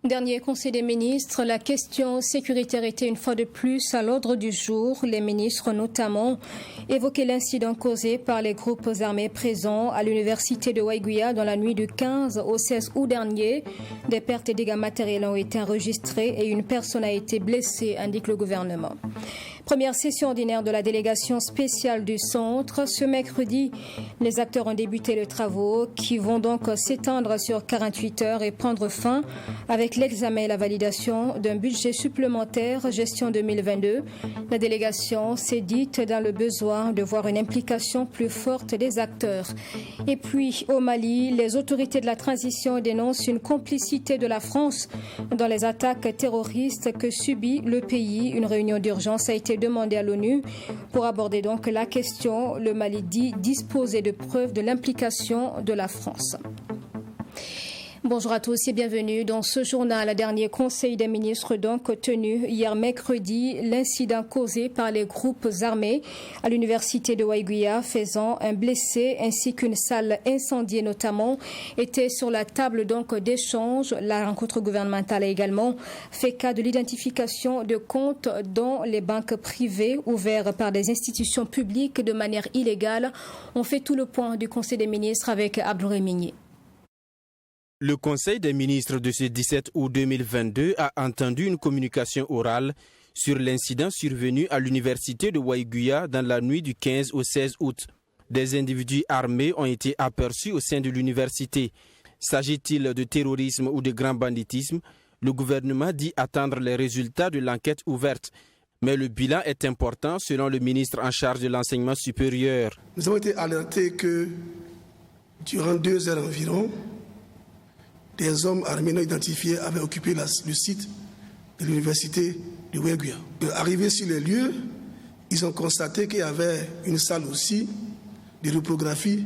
Dernier Conseil des ministres, la question sécuritaire était une fois de plus à l'ordre du jour. Les ministres notamment évoquaient l'incident causé par les groupes armés présents à l'université de Waiguia dans la nuit du 15 au 16 août dernier. Des pertes et dégâts matériels ont été enregistrés et une personne a été blessée, indique le gouvernement. Première session ordinaire de la délégation spéciale du centre. Ce mercredi, les acteurs ont débuté les travaux qui vont donc s'étendre sur 48 heures et prendre fin avec l'examen et la validation d'un budget supplémentaire gestion 2022. La délégation s'est dite dans le besoin de voir une implication plus forte des acteurs. Et puis, au Mali, les autorités de la transition dénoncent une complicité de la France dans les attaques terroristes que subit le pays. Une réunion d'urgence a été demandée à l'ONU pour aborder donc la question. Le Mali dit disposer de preuves de l'implication de la France. Bonjour à tous et bienvenue dans ce journal. Le dernier Conseil des ministres donc tenu hier mercredi, l'incident causé par les groupes armés à l'université de Waiguia faisant un blessé ainsi qu'une salle incendiée notamment était sur la table donc d'échange. La rencontre gouvernementale a également fait cas de l'identification de comptes dont les banques privées ouvertes par des institutions publiques de manière illégale. On fait tout le point du Conseil des ministres avec Abdoulaye Migné. Le Conseil des ministres de ce 17 août 2022 a entendu une communication orale sur l'incident survenu à l'université de Waiguia dans la nuit du 15 au 16 août. Des individus armés ont été aperçus au sein de l'université. S'agit-il de terrorisme ou de grand banditisme? Le gouvernement dit attendre les résultats de l'enquête ouverte. Mais le bilan est important selon le ministre en charge de l'enseignement supérieur. Nous avons été alertés que durant 2 heures environ, des hommes armés non identifiés avaient occupé le site de l'université de Waiguia. Arrivés sur les lieux, ils ont constaté qu'il y avait une salle aussi de reprographie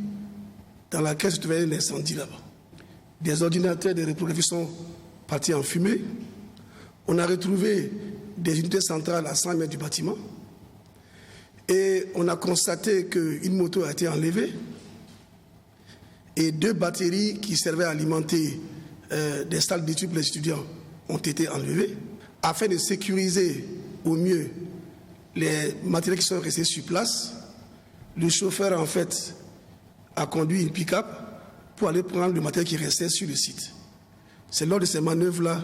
dans laquelle se trouvait l'incendie là-bas. Des ordinateurs de reprographie sont partis en fumée. On a retrouvé des unités centrales à 100 mètres du bâtiment. Et on a constaté qu'une moto a été enlevée et 2 batteries qui servaient à alimenter des salles d'études pour les étudiants ont été enlevées afin de sécuriser au mieux les matériels qui sont restés sur place. Le chauffeur en fait a conduit une pick-up pour aller prendre le matériel qui restait sur le site. C'est lors de ces manœuvres-là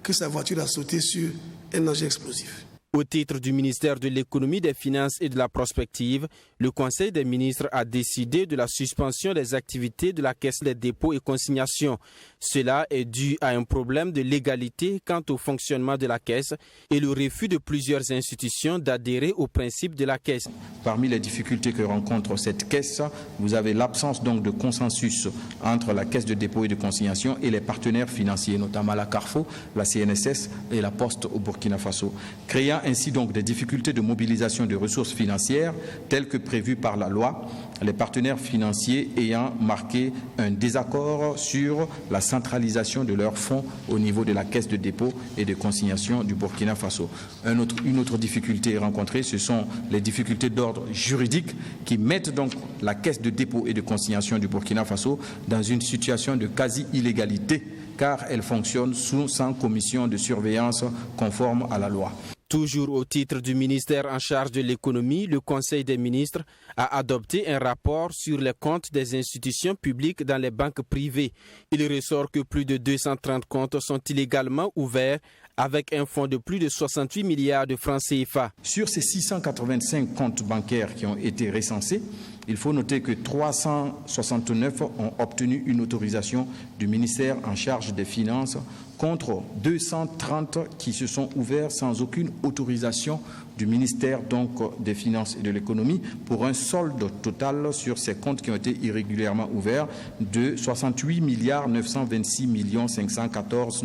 que sa voiture a sauté sur un engin explosif. Au titre du ministère de l'Économie, des Finances et de la Prospective, le Conseil des ministres a décidé de la suspension des activités de la Caisse des dépôts et consignations. Cela est dû à un problème de légalité quant au fonctionnement de la Caisse et le refus de plusieurs institutions d'adhérer aux principes de la Caisse. Parmi les difficultés que rencontre cette Caisse, vous avez l'absence donc de consensus entre la Caisse de dépôt et de consignation et les partenaires financiers, notamment la Carrefour, la CNSS et la Poste au Burkina Faso, créant ainsi donc des difficultés de mobilisation de ressources financières telles que prévues par la loi, les partenaires financiers ayant marqué un désaccord sur la centralisation de leurs fonds au niveau de la Caisse de dépôt et de consignation du Burkina Faso. Une autre difficulté rencontrée, ce sont les difficultés d'ordre juridique qui mettent donc la Caisse de dépôt et de consignation du Burkina Faso dans une situation de quasi-illégalité car elle fonctionne sans commission de surveillance conforme à la loi. Toujours au titre du ministère en charge de l'économie, le Conseil des ministres a adopté un rapport sur les comptes des institutions publiques dans les banques privées. Il ressort que plus de 230 comptes sont illégalement ouverts avec un fonds de plus de 68 milliards de francs CFA. Sur ces 685 comptes bancaires qui ont été recensés, il faut noter que 369 ont obtenu une autorisation du ministère en charge des Finances contre 230 qui se sont ouverts sans aucune autorisation du ministère donc des Finances et de l'Économie pour un solde total sur ces comptes qui ont été irrégulièrement ouverts de 68 milliards 926 millions 514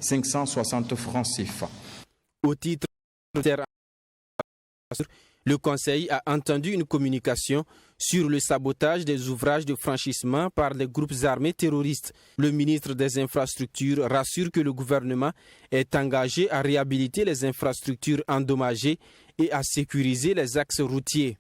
560 francs CFA. Au titre Le Conseil a entendu une communication sur le sabotage des ouvrages de franchissement par les groupes armés terroristes. Le ministre des Infrastructures rassure que le gouvernement est engagé à réhabiliter les infrastructures endommagées et à sécuriser les axes routiers.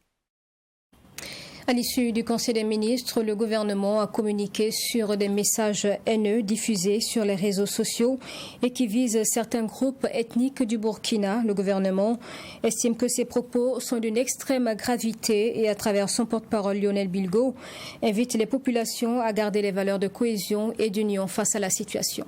À l'issue du Conseil des ministres, le gouvernement a communiqué sur des messages haineux diffusés sur les réseaux sociaux et qui visent certains groupes ethniques du Burkina. Le gouvernement estime que ces propos sont d'une extrême gravité et, à travers son porte-parole Lionel Bilgo, invite les populations à garder les valeurs de cohésion et d'union face à la situation.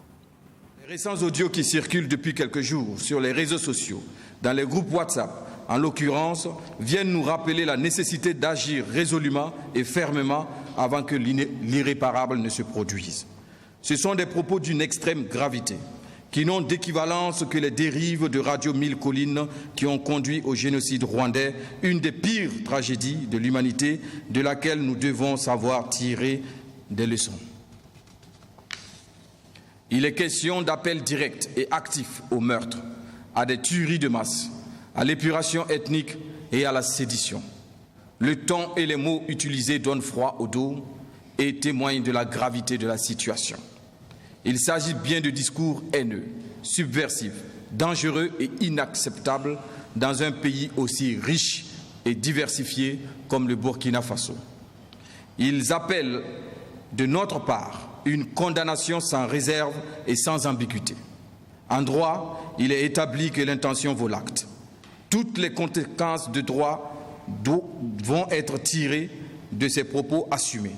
Les récents audios qui circulent depuis quelques jours sur les réseaux sociaux, dans les groupes WhatsApp, en l'occurrence, viennent nous rappeler la nécessité d'agir résolument et fermement avant que l'irréparable ne se produise. Ce sont des propos d'une extrême gravité, qui n'ont d'équivalence que les dérives de Radio 1000 Collines qui ont conduit au génocide rwandais, une des pires tragédies de l'humanité de laquelle nous devons savoir tirer des leçons. Il est question d'appels directs et actifs au meurtre, à des tueries de masse, à l'épuration ethnique et à la sédition. Le ton et les mots utilisés donnent froid au dos et témoignent de la gravité de la situation. Il s'agit bien de discours haineux, subversifs, dangereux et inacceptables dans un pays aussi riche et diversifié comme le Burkina Faso. Ils appellent de notre part une condamnation sans réserve et sans ambiguïté. En droit, il est établi que l'intention vaut l'acte. Toutes les conséquences de droit vont être tirées de ces propos assumés.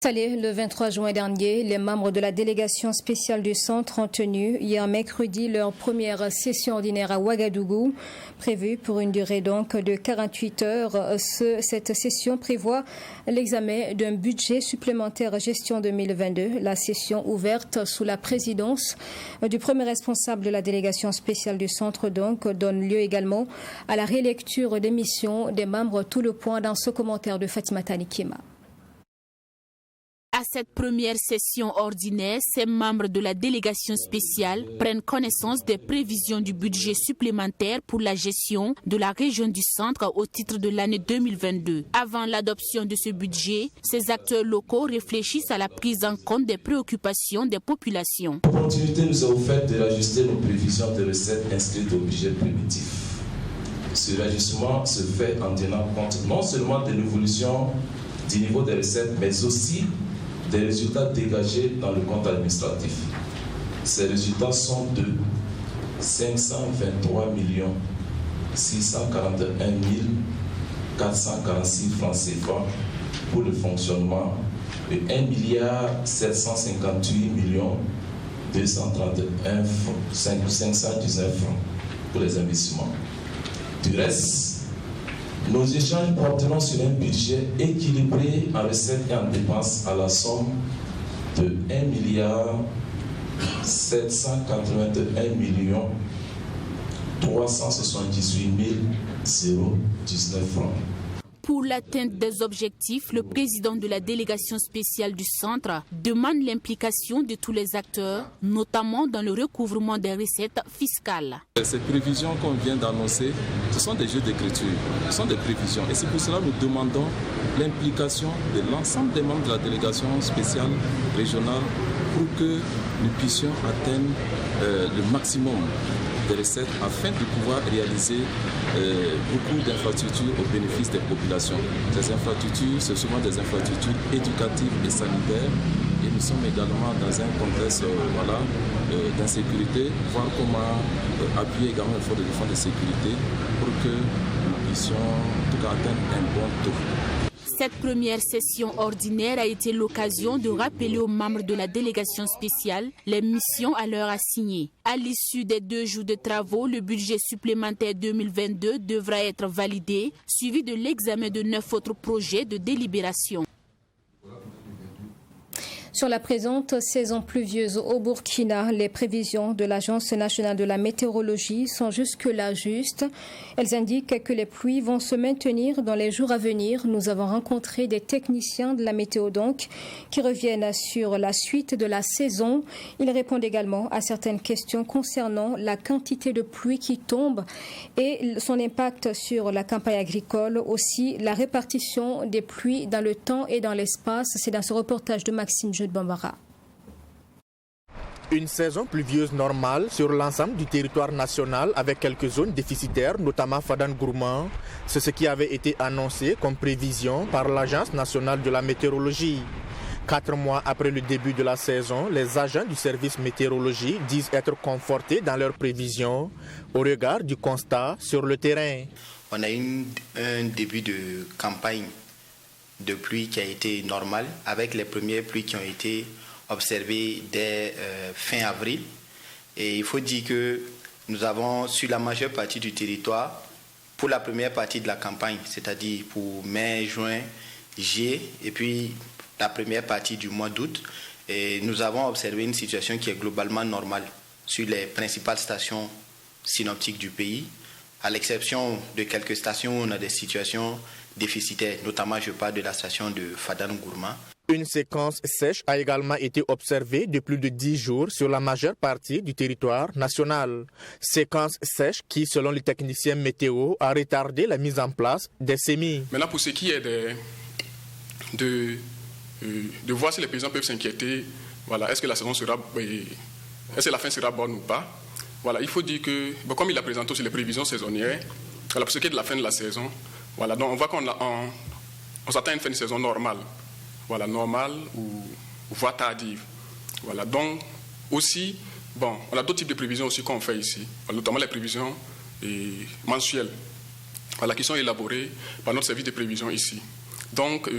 Le 23 juin dernier, les membres de la délégation spéciale du Centre ont tenu hier mercredi leur première session ordinaire à Ouagadougou, prévue pour une durée donc de 48 heures. Cette session prévoit l'examen d'un budget supplémentaire gestion 2022. La session ouverte sous la présidence du premier responsable de la délégation spéciale du Centre donc donne lieu également à la rélecture des missions des membres. Tout le point dans ce commentaire de Fatima Tanikima. À cette première session ordinaire, ces membres de la délégation spéciale prennent connaissance des prévisions du budget supplémentaire pour la gestion de la région du centre au titre de l'année 2022. Avant l'adoption de ce budget, ces acteurs locaux réfléchissent à la prise en compte des préoccupations des populations. L'opportunité nous a offert de réajuster nos prévisions de recettes inscrites au budget primitif. Ce réajustement se fait en tenant compte non seulement de l'évolution du niveau des recettes, mais aussi des résultats dégagés dans le compte administratif. Ces résultats sont de 523 641 446 francs CFA pour le fonctionnement et 1 758 231 519 francs pour les investissements. Du reste, nos échanges porteront sur un budget équilibré en recettes et en dépenses à la somme de 1 781 378 019 francs. Pour l'atteinte des objectifs, le président de la délégation spéciale du centre demande l'implication de tous les acteurs, notamment dans le recouvrement des recettes fiscales. Ces prévisions qu'on vient d'annoncer, ce sont des jeux d'écriture, ce sont des prévisions. Et c'est pour cela que nous demandons l'implication de l'ensemble des membres de la délégation spéciale régionale pour que nous puissions atteindre le maximum des recettes afin de pouvoir réaliser beaucoup d'infrastructures au bénéfice des populations. Ces infrastructures, c'est souvent des infrastructures éducatives et sanitaires et nous sommes également dans un contexte d'insécurité, voir comment appuyer également les forces de défense et de sécurité pour que nous puissions en tout cas atteindre un bon taux. Cette première session ordinaire a été l'occasion de rappeler aux membres de la délégation spéciale les missions à leur assigner. À l'issue des 2 jours de travaux, le budget supplémentaire 2022 devra être validé, suivi de l'examen de 9 autres projets de délibération. Sur la présente saison pluvieuse au Burkina, les prévisions de l'Agence nationale de la météorologie sont jusque-là justes. Elles indiquent que les pluies vont se maintenir dans les jours à venir. Nous avons rencontré des techniciens de la météo donc qui reviennent sur la suite de la saison. Ils répondent également à certaines questions concernant la quantité de pluie qui tombe et son impact sur la campagne agricole, aussi la répartition des pluies dans le temps et dans l'espace. C'est dans ce reportage de Maxime Jude Bambara. Une saison pluvieuse normale sur l'ensemble du territoire national avec quelques zones déficitaires, notamment Fadane-Gourma. C'est ce qui avait été annoncé comme prévision par l'Agence nationale de la météorologie. 4 mois après le début de la saison, les agents du service météorologie disent être confortés dans leurs prévisions au regard du constat sur le terrain. On a eu un début de campagne de pluie qui a été normal, avec les premières pluies qui ont été observées dès fin avril. Et il faut dire que nous avons, sur la majeure partie du territoire, pour la première partie de la campagne, c'est-à-dire pour mai, juin, juillet, et puis la première partie du mois d'août, et nous avons observé une situation qui est globalement normale sur les principales stations synoptiques du pays, à l'exception de quelques stations où on a des situations déficitaires, notamment je parle de la station de Fadane-Gourma. Une séquence sèche a également été observée de plus de 10 jours sur la majeure partie du territoire national. Séquence sèche qui, selon les techniciens météo, a retardé la mise en place des semis. Maintenant, pour ce qui est de voir si les paysans peuvent s'inquiéter, voilà, est-ce que la fin sera bonne ou pas? Voilà, il faut dire que, comme il a présenté aussi les prévisions saisonnières, voilà, pour ce qui est de la fin de la saison, voilà, donc on voit qu'on s'attend à une fin de saison normale, voilà, normale ou voire tardive. Voilà, donc aussi, on a d'autres types de prévisions aussi qu'on fait ici, notamment les prévisions mensuelles, voilà, qui sont élaborées par notre service de prévision ici. Donc,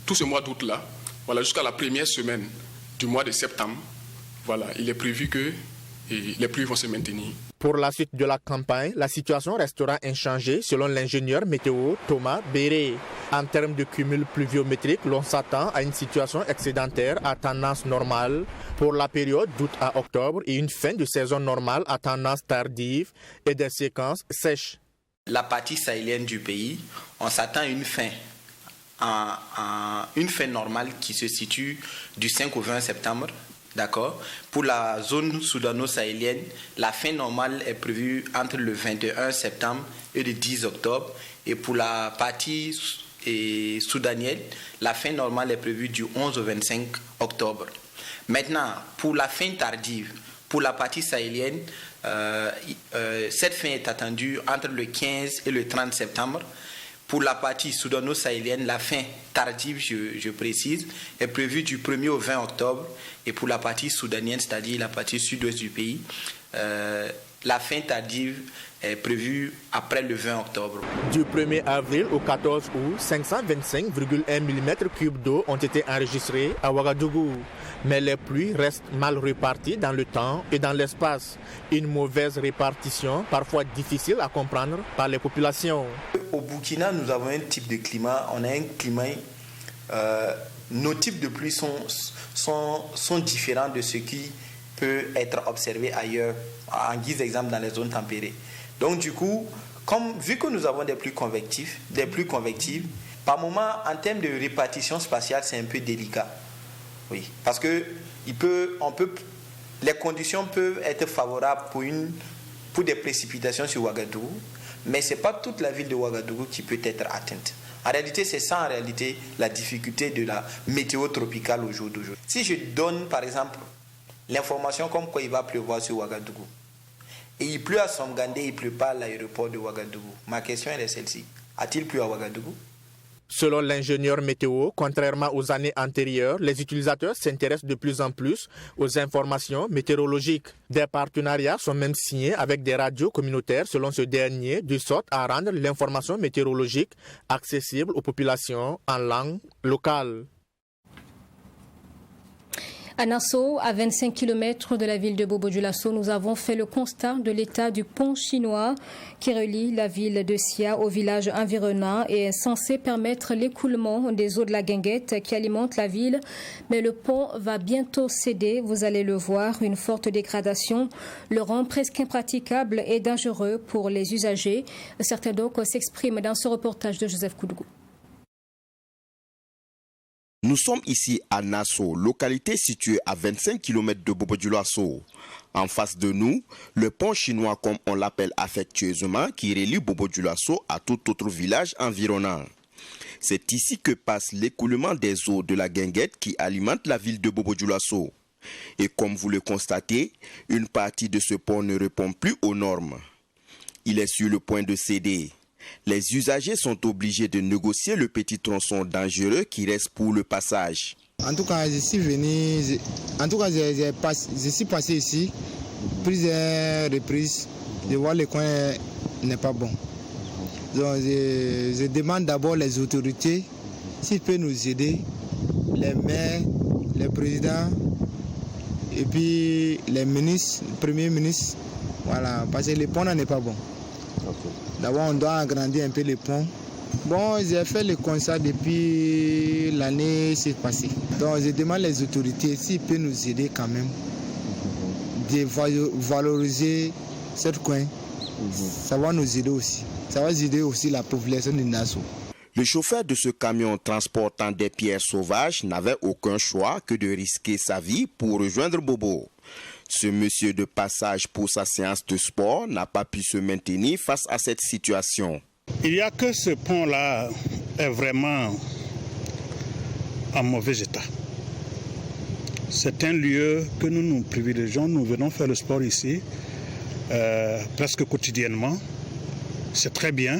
tout ce mois d'août-là, voilà, jusqu'à la première semaine du mois de septembre, voilà, il est prévu que les pluies vont se maintenir. Pour la suite de la campagne, la situation restera inchangée selon l'ingénieur météo Thomas Béré. En termes de cumul pluviométrique, l'on s'attend à une situation excédentaire à tendance normale pour la période d'août à octobre et une fin de saison normale à tendance tardive et des séquences sèches. La partie sahélienne du pays, on s'attend à une fin. Une fin normale qui se situe du 5 au 20 septembre. D'accord. Pour la zone soudano-sahélienne, la fin normale est prévue entre le 21 septembre et le 10 octobre. Et pour la partie soudanienne, la fin normale est prévue du 11 au 25 octobre. Maintenant, pour la fin tardive, pour la partie sahélienne, cette fin est attendue entre le 15 et le 30 septembre. Pour la partie soudano-sahélienne, la fin tardive, je précise, est prévue du 1er au 20 octobre. Et pour la partie soudanienne, c'est-à-dire la partie sud-ouest du pays, la fin tardive est prévue après le 20 octobre. Du 1er avril au 14 août, 525,1 mm3 d'eau ont été enregistrés à Ouagadougou. Mais les pluies restent mal réparties dans le temps et dans l'espace. Une mauvaise répartition, parfois difficile à comprendre par les populations. Au Burkina, nous avons un type de climat. On a un climat... nos types de pluies sont différents de ce qui peut être observé ailleurs, en guise d'exemple dans les zones tempérées. Donc du coup, vu que nous avons des pluies convectives, par moment, en termes de répartition spatiale, c'est un peu délicat. Oui, parce que les conditions peuvent être favorables pour des précipitations sur Ouagadougou, mais ce n'est pas toute la ville de Ouagadougou qui peut être atteinte. En réalité, c'est ça la difficulté de la météo tropicale au jour d'aujourd'hui. Si je donne, par exemple, l'information comme quoi il va pleuvoir sur Ouagadougou, et il pleut à Somgandé, il ne pleut pas à l'aéroport de Ouagadougou, ma question est celle-ci. A-t-il plu à Ouagadougou? Selon l'ingénieur météo, contrairement aux années antérieures, les utilisateurs s'intéressent de plus en plus aux informations météorologiques. Des partenariats sont même signés avec des radios communautaires selon ce dernier, de sorte à rendre l'information météorologique accessible aux populations en langue locale. À Nassau, à 25 km de la ville de Bobo-Dioulasso, nous avons fait le constat de l'état du pont chinois qui relie la ville de Sia au village environnant et est censé permettre l'écoulement des eaux de la Guinguette qui alimentent la ville. Mais le pont va bientôt céder, vous allez le voir, une forte dégradation le rend presque impraticable et dangereux pour les usagers. Certains donc s'expriment dans ce reportage de Joseph Koudougou. Nous sommes ici à Nassau, localité située à 25 km de Bobo-Dioulasso. En face de nous, le pont chinois comme on l'appelle affectueusement qui relie Bobo-Dioulasso à tout autre village environnant. C'est ici que passe l'écoulement des eaux de la Guinguette qui alimente la ville de Bobo-Dioulasso. Et comme vous le constatez, une partie de ce pont ne répond plus aux normes. Il est sur le point de céder. Les usagers sont obligés de négocier le petit tronçon dangereux qui reste pour le passage. En tout cas, je suis venu, je suis passé ici, plusieurs reprises, je vois le coin n'est pas bon. Donc je demande d'abord les autorités s'ils peuvent nous aider, les maires, les présidents, et puis les ministres, le premier ministre, voilà, parce que le pont n'est pas bon. D'abord, on doit agrandir un peu le pont. Bon, j'ai fait le constat depuis l'année s'est passée. Donc, je demande les autorités s'ils peuvent nous aider quand même, de valoriser ce coin. Ça va nous aider aussi. Ça va aider aussi la population de Nassau. Le chauffeur de ce camion transportant des pierres sauvages n'avait aucun choix que de risquer sa vie pour rejoindre Bobo. Ce monsieur de passage pour sa séance de sport n'a pas pu se maintenir face à cette situation. Il n'y a que ce pont-là est vraiment en mauvais état. C'est un lieu que nous privilégions. Nous venons faire le sport ici presque quotidiennement. C'est très bien.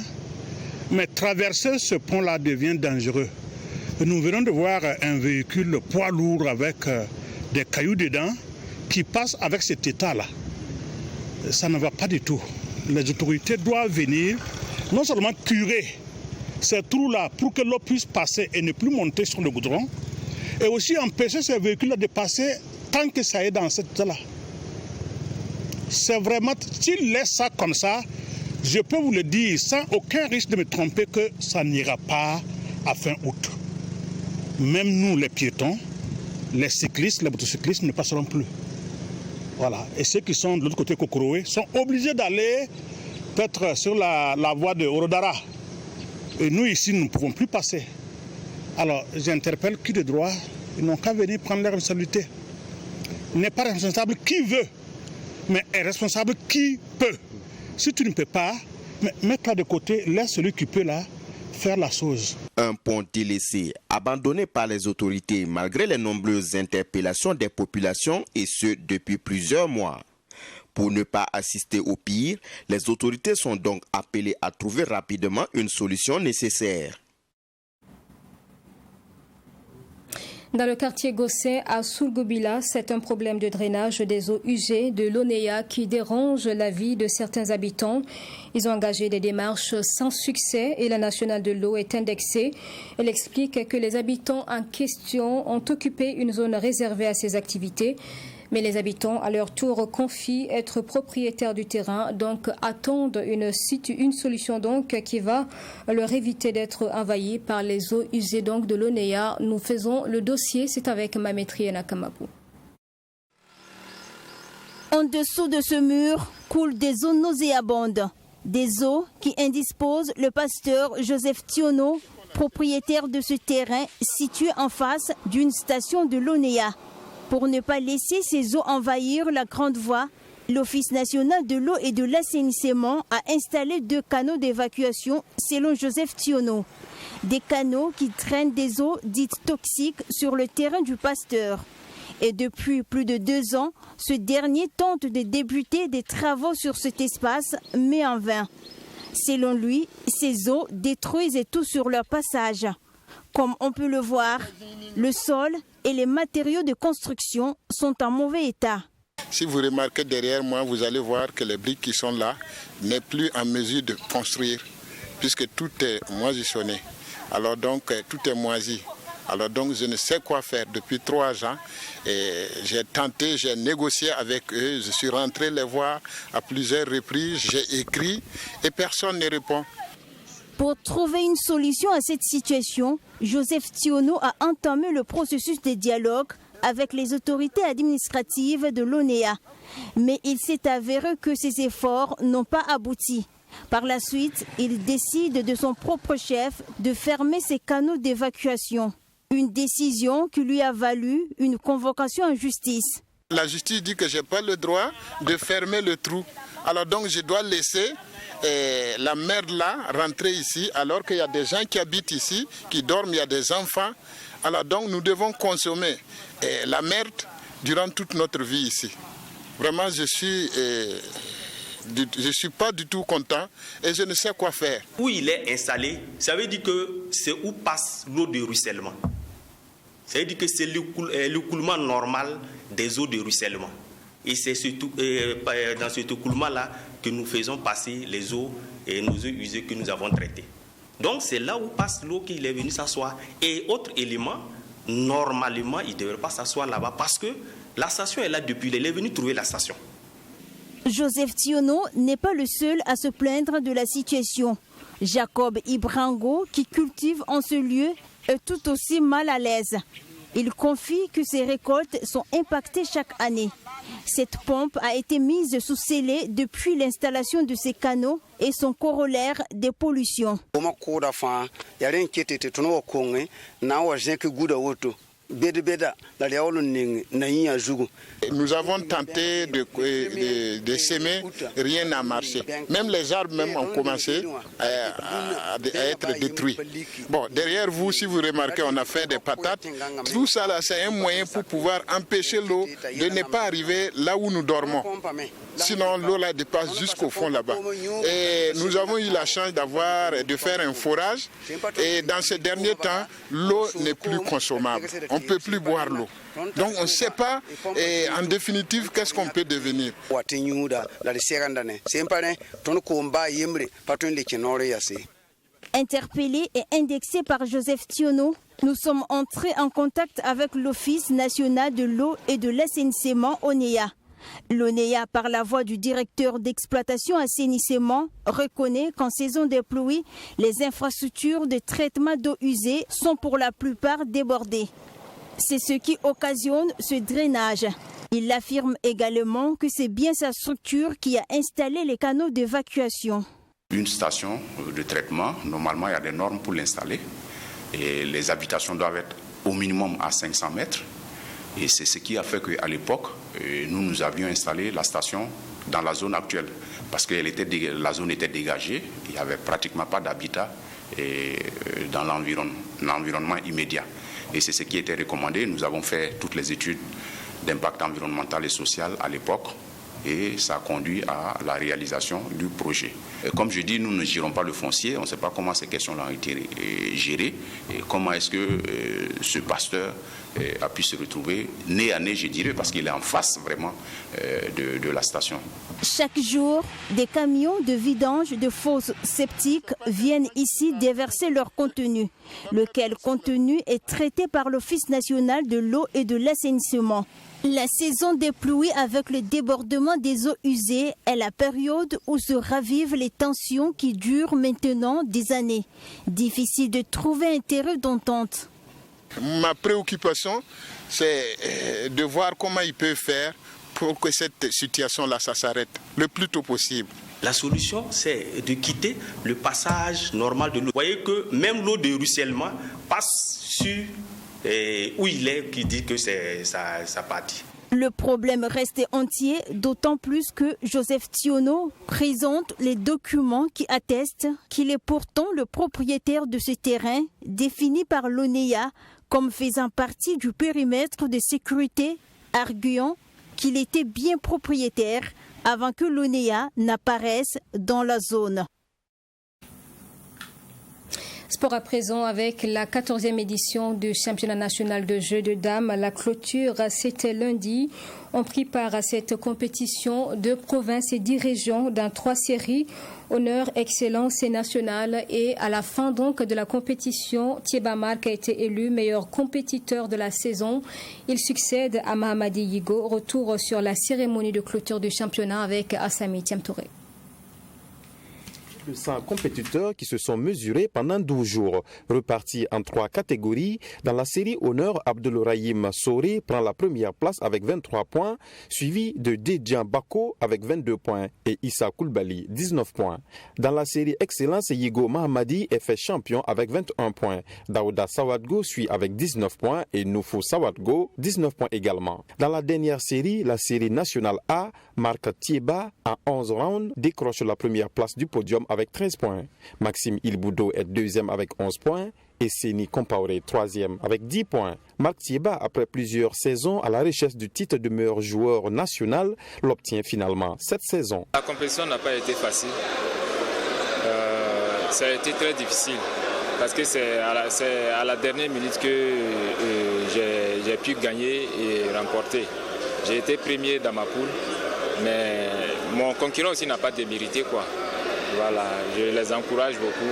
Mais traverser ce pont-là devient dangereux. Nous venons de voir un véhicule poids lourd avec des cailloux dedans qui passe avec cet état-là. Ça ne va pas du tout. Les autorités doivent venir non seulement curer ces trous-là pour que l'eau puisse passer et ne plus monter sur le goudron, et aussi empêcher ces véhicules-là de passer tant que ça est dans cet état-là. C'est vraiment, s'ils laissent ça comme ça, je peux vous le dire sans aucun risque de me tromper que ça n'ira pas à fin août. Même nous, les piétons, les cyclistes, les motocyclistes ne passeront plus. Voilà. Et ceux qui sont de l'autre côté Kokoroé sont obligés d'aller peut-être sur la voie de Orodara. Et nous ici, nous ne pouvons plus passer. Alors j'interpelle qui de droit, ils n'ont qu'à venir prendre leurs responsabilités. N'est pas responsable qui veut, mais est responsable qui peut. Si tu ne peux pas, mets-toi de côté, laisse celui qui peut là faire la chose. Un pont délaissé, abandonné par les autorités malgré les nombreuses interpellations des populations et ce depuis plusieurs mois. Pour ne pas assister au pire, les autorités sont donc appelées à trouver rapidement une solution nécessaire. Dans le quartier Gossé, à Soulgobila, c'est un problème de drainage des eaux usées de l'ONEA qui dérange la vie de certains habitants. Ils ont engagé des démarches sans succès et la nationale de l'eau est indexée. Elle explique que les habitants en question ont occupé une zone réservée à ces activités. Mais les habitants, à leur tour, confient être propriétaires du terrain, donc attendent une solution donc qui va leur éviter d'être envahis par les eaux usées donc de l'ONEA. Nous faisons le dossier, c'est avec Mamétri Nakamapou. En dessous de ce mur coulent des eaux nauséabondes, des eaux qui indisposent le pasteur Joseph Tiono, propriétaire de ce terrain situé en face d'une station de l'ONEA. Pour ne pas laisser ces eaux envahir la grande voie, l'Office national de l'eau et de l'assainissement a installé 2 canaux d'évacuation selon Joseph Tiono. Des canaux qui traînent des eaux dites toxiques sur le terrain du pasteur. Et depuis plus de 2 ans, ce dernier tente de débuter des travaux sur cet espace, mais en vain. Selon lui, ces eaux détruisent tout sur leur passage. Comme on peut le voir, le sol et les matériaux de construction sont en mauvais état. Si vous remarquez derrière moi, vous allez voir que les briques qui sont là n'est plus en mesure de construire puisque tout est moissonné. Alors donc tout est moisi. Alors donc je ne sais quoi faire depuis 3 ans. Et j'ai tenté, j'ai négocié avec eux, je suis rentré les voir à plusieurs reprises, j'ai écrit et personne ne répond. Pour trouver une solution à cette situation, Joseph Tiono a entamé le processus de dialogue avec les autorités administratives de l'ONEA. Mais il s'est avéré que ces efforts n'ont pas abouti. Par la suite, il décide de son propre chef de fermer ses canaux d'évacuation. Une décision qui lui a valu une convocation en justice. La justice dit que je n'ai pas le droit de fermer le trou. Alors donc je dois laisser la merde là rentrer ici alors qu'il y a des gens qui habitent ici, qui dorment, il y a des enfants. Alors donc nous devons consommer la merde durant toute notre vie ici. Vraiment je suis pas du tout content et je ne sais quoi faire. Où il est installé, ça veut dire que c'est où passe l'eau de ruissellement. Ça veut dire que c'est l'écoulement normal des eaux de ruissellement. Et c'est surtout dans cet écoulement-là que nous faisons passer les eaux et nos eaux usées que nous avons traitées. Donc c'est là où passe l'eau qu'il est venu s'asseoir. Et autre élément, normalement, il ne devrait pas s'asseoir là-bas parce que la station est là depuis, il est venu trouver la station. Joseph Tiono n'est pas le seul à se plaindre de la situation. Jacob Ibrango, qui cultive en ce lieu, est tout aussi mal à l'aise. Il confie que ses récoltes sont impactées chaque année. Cette pompe a été mise sous scellé depuis l'installation de ces canaux et son corollaire des pollutions. Nous avons tenté de semer, rien n'a marché. Même les arbres même ont commencé à être détruits. Bon, derrière vous, si vous remarquez, on a fait des patates. Tout ça, c'est un moyen pour pouvoir empêcher l'eau de ne pas arriver là où nous dormons. Sinon, l'eau là dépasse jusqu'au fond là-bas. Et nous avons eu la chance de faire un forage. Et dans ces derniers temps, l'eau n'est plus consommable. On ne peut plus boire l'eau. Donc on ne sait pas, et en définitive, qu'est-ce qu'on peut devenir. Interpellé et indexé par Joseph Tiono, nous sommes entrés en contact avec l'Office national de l'eau et de l'assainissement ONEA. L'ONEA, par la voix du directeur d'exploitation assainissement, reconnaît qu'en saison des pluies, les infrastructures de traitement d'eau usée sont pour la plupart débordées. C'est ce qui occasionne ce drainage. Il affirme également que c'est bien sa structure qui a installé les canaux d'évacuation. Une station de traitement, normalement il y a des normes pour l'installer. Et les habitations doivent être au minimum à 500 mètres. Et c'est ce qui a fait qu'à l'époque, nous avions installé la station dans la zone actuelle. Parce que la zone était dégagée, il n'y avait pratiquement pas d'habitat dans l'environnement immédiat. Et c'est ce qui était recommandé. Nous avons fait toutes les études d'impact environnemental et social à l'époque. Et ça a conduit à la réalisation du projet. Et comme je dis, nous ne gérons pas le foncier, on ne sait pas comment ces questions-là ont été gérées, et comment est-ce que ce pasteur a pu se retrouver nez à nez, je dirais, parce qu'il est en face vraiment de la station. Chaque jour, des camions de vidange de fosses septiques viennent ici déverser leur contenu, lequel contenu est traité par l'Office national de l'eau et de l'assainissement. La saison des pluies avec le débordement des eaux usées est la période où se ravivent les tensions qui durent maintenant des années. Difficile de trouver un terrain d'entente. Ma préoccupation, c'est de voir comment ils peuvent faire pour que cette situation-là, ça s'arrête le plus tôt possible. La solution, c'est de quitter le passage normal de l'eau. Vous voyez que même l'eau de ruissellement passe sur où il est, qui dit que c'est sa partie. Le problème reste entier, d'autant plus que Joseph Tiono présente les documents qui attestent qu'il est pourtant le propriétaire de ce terrain défini par l'ONEA comme faisant partie du périmètre de sécurité, arguant qu'il était bien propriétaire avant que l'ONEA n'apparaisse dans la zone. Sport à présent avec la 14e édition du championnat national de jeux de dames. La clôture, c'était lundi. Ont pris part à cette compétition 2 provinces et 10 régions dans 3 séries. Honneur, excellence et nationale. Et à la fin donc de la compétition, Thieba Mark a été élu meilleur compétiteur de la saison. Il succède à Mahamadi Yigo. Retour sur la cérémonie de clôture du championnat avec Assami Tiamtouré. De 100 compétiteurs qui se sont mesurés pendant 12 jours. Repartis en 3 catégories, dans la série honneur, Abdelrahim Sori prend la première place avec 23 points, suivi de Dedjan Bako avec 22 points et Issa Koulibaly 19 points. Dans la série excellence, Yigo Mahamadi est fait champion avec 21 points. Daouda Sawadgo suit avec 19 points et Noufou Sawadgo 19 points également. Dans la dernière série, la série nationale A, Marc Thieba en 11 rounds décroche la première place du podium avec 13 points. Maxime Ilboudo est deuxième avec 11 points et Seni Compaoré troisième avec 10 points. Marc Thieba, après plusieurs saisons à la recherche du titre de meilleur joueur national, l'obtient finalement cette saison. La compétition n'a pas été facile. Ça a été très difficile parce que c'est à la dernière minute que j'ai pu gagner et remporter. J'ai été premier dans ma poule, mais mon concurrent aussi n'a pas démérité quoi. Voilà, je les encourage beaucoup.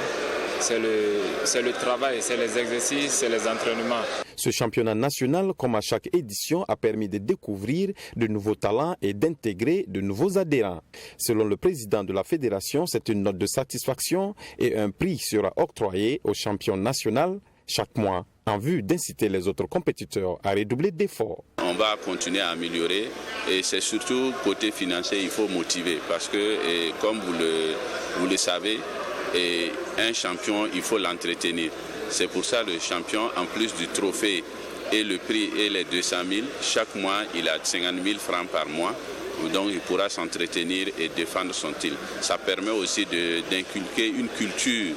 C'est le travail, c'est les exercices, c'est les entraînements. Ce championnat national, comme à chaque édition, a permis de découvrir de nouveaux talents et d'intégrer de nouveaux adhérents. Selon le président de la fédération, c'est une note de satisfaction et un prix sera octroyé au champion national chaque mois en vue d'inciter les autres compétiteurs à redoubler d'efforts. On va continuer à améliorer et c'est surtout côté financier, il faut motiver parce que comme vous le savez, un champion, il faut l'entretenir. C'est pour ça le champion, en plus du trophée et le prix et les 200 000, chaque mois, il a 50 000 francs par mois. Donc il pourra s'entretenir et défendre son titre. Ça permet aussi d'inculquer une culture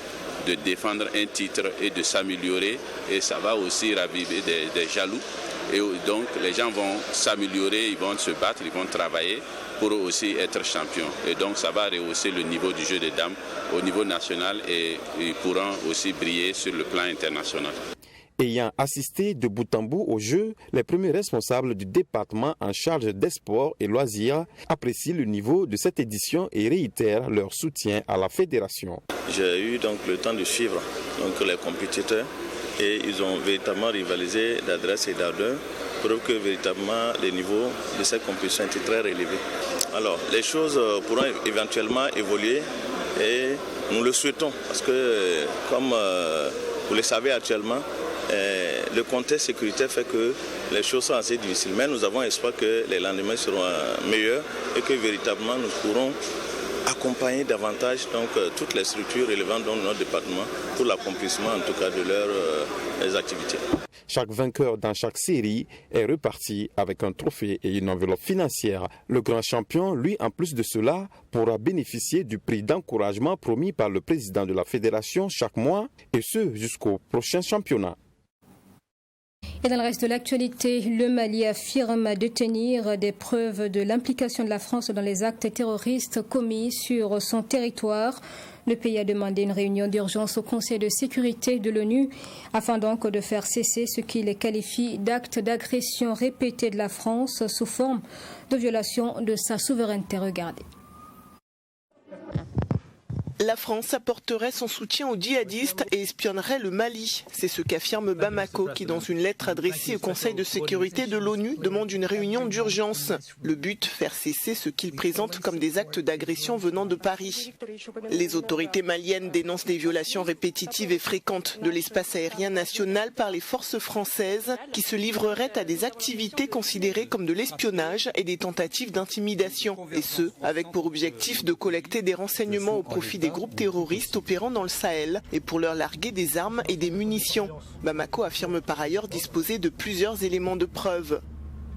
de défendre un titre et de s'améliorer et ça va aussi raviver des jaloux et donc les gens vont s'améliorer, ils vont se battre, ils vont travailler pour aussi être champions et donc ça va rehausser le niveau du jeu des dames au niveau national et ils pourront aussi briller sur le plan international. Ayant assisté de bout en bout au jeu, les premiers responsables du département en charge des sports et loisirs apprécient le niveau de cette édition et réitèrent leur soutien à la fédération. J'ai eu donc le temps de suivre les compétiteurs et ils ont véritablement rivalisé d'adresse et d'ardeur, preuve que véritablement les niveaux de cette compétition étaient très relevés. Alors les choses pourront éventuellement évoluer et nous le souhaitons parce que comme vous le savez actuellement, le contexte sécuritaire fait que les choses sont assez difficiles. Mais nous avons espoir que les lendemains seront meilleurs et que véritablement nous pourrons accompagner davantage toutes les structures relevantes dans notre département pour l'accomplissement en tout cas de leurs activités. Chaque vainqueur dans chaque série est reparti avec un trophée et une enveloppe financière. Le grand champion, lui, en plus de cela, pourra bénéficier du prix d'encouragement promis par le président de la fédération chaque mois et ce jusqu'au prochain championnat. Et dans le reste de l'actualité, le Mali affirme détenir des preuves de l'implication de la France dans les actes terroristes commis sur son territoire. Le pays a demandé une réunion d'urgence au Conseil de sécurité de l'ONU afin donc de faire cesser ce qu'il qualifie d'actes d'agression répétés de la France sous forme de violation de sa souveraineté. Regardez. La France apporterait son soutien aux djihadistes et espionnerait le Mali. C'est ce qu'affirme Bamako qui, dans une lettre adressée au Conseil de sécurité de l'ONU, demande une réunion d'urgence. Le but, faire cesser ce qu'il présente comme des actes d'agression venant de Paris. Les autorités maliennes dénoncent des violations répétitives et fréquentes de l'espace aérien national par les forces françaises qui se livreraient à des activités considérées comme de l'espionnage et des tentatives d'intimidation. Et ce, avec pour objectif de collecter des renseignements au profit des groupes terroristes opérant dans le Sahel et pour leur larguer des armes et des munitions. Bamako affirme par ailleurs disposer de plusieurs éléments de preuve.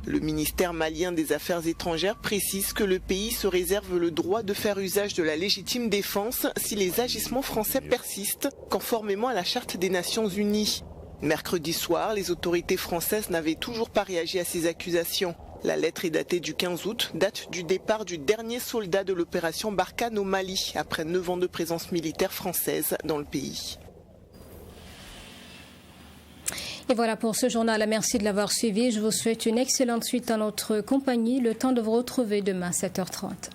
Le ministère malien des Affaires étrangères précise que le pays se réserve le droit de faire usage de la légitime défense si les agissements français persistent, conformément à la Charte des Nations Unies. Mercredi soir, les autorités françaises n'avaient toujours pas réagi à ces accusations. La lettre est datée du 15 août, date du départ du dernier soldat de l'opération Barkhane au Mali, après 9 ans de présence militaire française dans le pays. Et voilà pour ce journal. Merci de l'avoir suivi. Je vous souhaite une excellente suite à notre compagnie. Le temps de vous retrouver demain à 7h30.